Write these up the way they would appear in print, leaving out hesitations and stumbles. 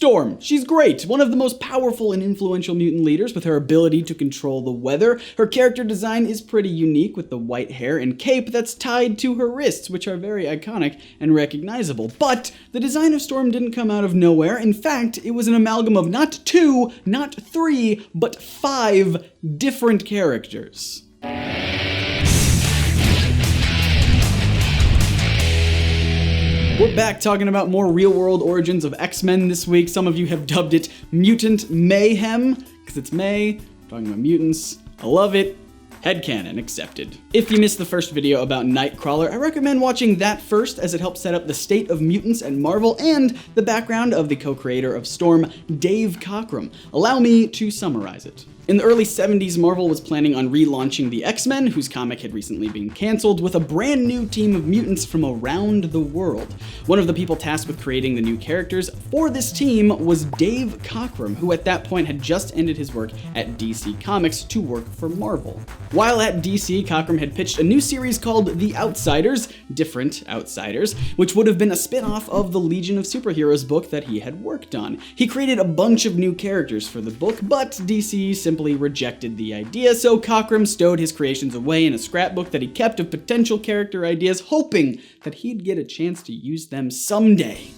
Storm. She's great, one of the most powerful and influential mutant leaders with her ability to control the weather. Her character design is pretty unique with the white hair and cape that's tied to her wrists, which are very iconic and recognizable. But the design of Storm didn't come out of nowhere. In fact, it was an amalgam of not 2, not 3, but 5 different characters. We're back talking about more real-world origins of X-Men this week. Some of you have dubbed it Mutant Mayhem, because it's May. We're talking about mutants. I love it. Headcanon accepted. If you missed the first video about Nightcrawler, I recommend watching that first, as it helps set up the state of mutants at Marvel and the background of the co-creator of Storm, Dave Cockrum. Allow me to summarize it. In the early 70s, Marvel was planning on relaunching the X-Men, whose comic had recently been canceled, with a brand new team of mutants from around the world. One of the people tasked with creating the new characters for this team was Dave Cockrum, who at that point had just ended his work at DC Comics to work for Marvel. While at DC, Cockrum had pitched a new series called The Outsiders, Different Outsiders, which would have been a spin-off of the Legion of Superheroes book that he had worked on. He created a bunch of new characters for the book, but DC simply rejected the idea, so Cockrum stowed his creations away in a scrapbook that he kept of potential character ideas, hoping that he'd get a chance to use them someday.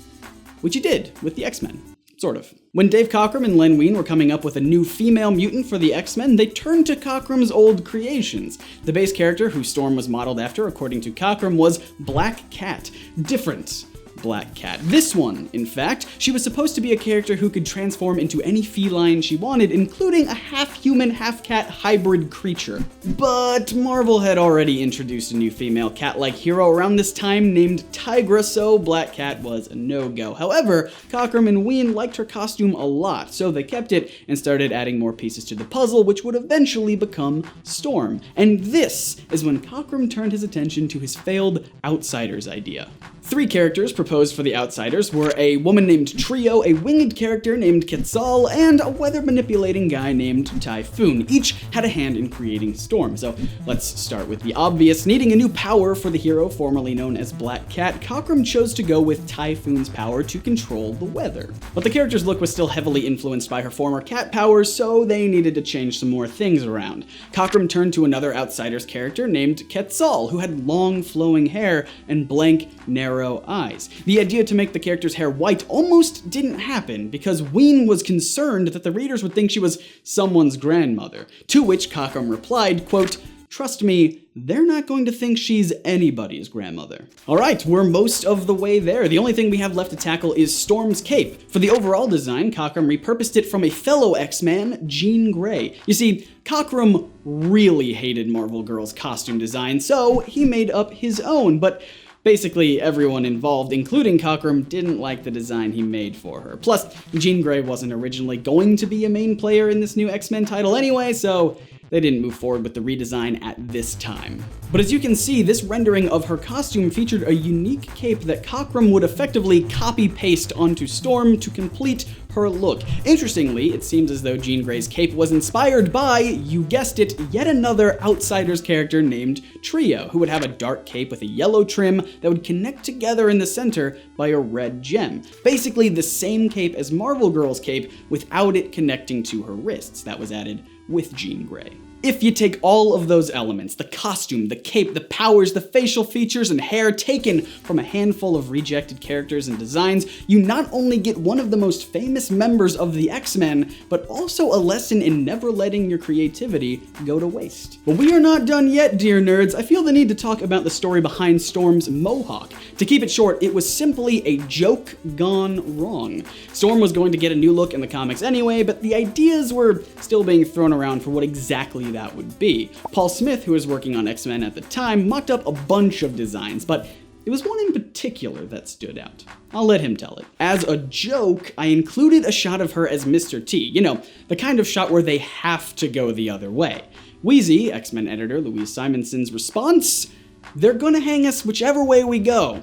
Which he did with the X-Men. Sort of. When Dave Cockrum and Len Wein were coming up with a new female mutant for the X-Men, they turned to Cockrum's old creations. The base character, who Storm was modeled after, according to Cockrum, was Black Cat. Different Black Cat. This one, in fact, she was supposed to be a character who could transform into any feline she wanted, including a half-human, half-cat hybrid creature. But Marvel had already introduced a new female cat-like hero around this time named Tigra, so Black Cat was a no-go. However, Cockrum and Wein liked her costume a lot, so they kept it and started adding more pieces to the puzzle, which would eventually become Storm. And this is when Cockrum turned his attention to his failed Outsiders idea. 3 characters proposed for the Outsiders were a woman named Trio, a winged character named Quetzal, and a weather-manipulating guy named Typhoon. Each had a hand in creating Storm, so let's start with the obvious. Needing a new power for the hero formerly known as Black Cat, Cockrum chose to go with Typhoon's power to control the weather. But the character's look was still heavily influenced by her former cat powers, so they needed to change some more things around. Cockrum turned to another Outsiders character named Quetzal, who had long flowing hair and blank, narrow eyes. The idea to make the character's hair white almost didn't happen because Wein was concerned that the readers would think she was someone's grandmother, to which Cockrum replied, quote, "Trust me, they're not going to think she's anybody's grandmother." Alright, we're most of the way there. The only thing we have left to tackle is Storm's cape. For the overall design, Cockrum repurposed it from a fellow X-Man, Jean Grey. You see, Cockrum really hated Marvel Girl's costume design, so he made up his own, but basically everyone involved, including Cockrum, didn't like the design he made for her. Plus, Jean Grey wasn't originally going to be a main player in this new X-Men title anyway, so they didn't move forward with the redesign at this time. But as you can see, this rendering of her costume featured a unique cape that Cockrum would effectively copy-paste onto Storm to complete her look. Interestingly, it seems as though Jean Grey's cape was inspired by, you guessed it, yet another Outsiders character named Trio, who would have a dark cape with a yellow trim that would connect together in the center by a red gem. Basically the same cape as Marvel Girl's cape without it connecting to her wrists. That was added with Jean Grey. If you take all of those elements, the costume, the cape, the powers, the facial features, and hair taken from a handful of rejected characters and designs, you not only get one of the most famous members of the X-Men, but also a lesson in never letting your creativity go to waste. But we are not done yet, dear nerds. I feel the need to talk about the story behind Storm's Mohawk. To keep it short, it was simply a joke gone wrong. Storm was going to get a new look in the comics anyway, but the ideas were still being thrown around for what exactly that would be. Paul Smith, who was working on X-Men at the time, mocked up a bunch of designs, but it was one in particular that stood out. I'll let him tell it. As a joke, I included a shot of her as Mr. T. You know, the kind of shot where they have to go the other way. Wheezy, X-Men editor Louise Simonson's response, "They're gonna hang us whichever way we go."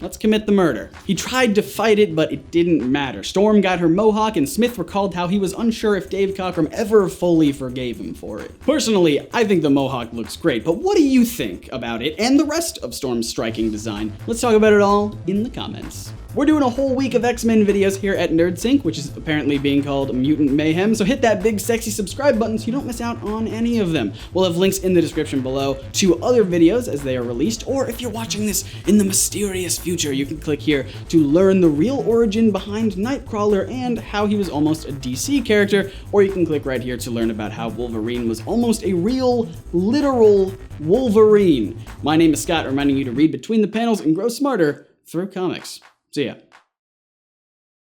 Let's commit the murder. He tried to fight it, but it didn't matter. Storm got her Mohawk, and Smith recalled how he was unsure if Dave Cockrum ever fully forgave him for it. Personally, I think the Mohawk looks great, but what do you think about it and the rest of Storm's striking design? Let's talk about it all in the comments. We're doing a whole week of X-Men videos here at NerdSync, which is apparently being called Mutant Mayhem, so hit that big sexy subscribe button so you don't miss out on any of them. We'll have links in the description below to other videos as they are released, or if you're watching this in the mysterious future, you can click here to learn the real origin behind Nightcrawler and how he was almost a DC character, or you can click right here to learn about how Wolverine was almost a real, literal Wolverine. My name is Scott, reminding you to read between the panels and grow smarter through comics. See ya.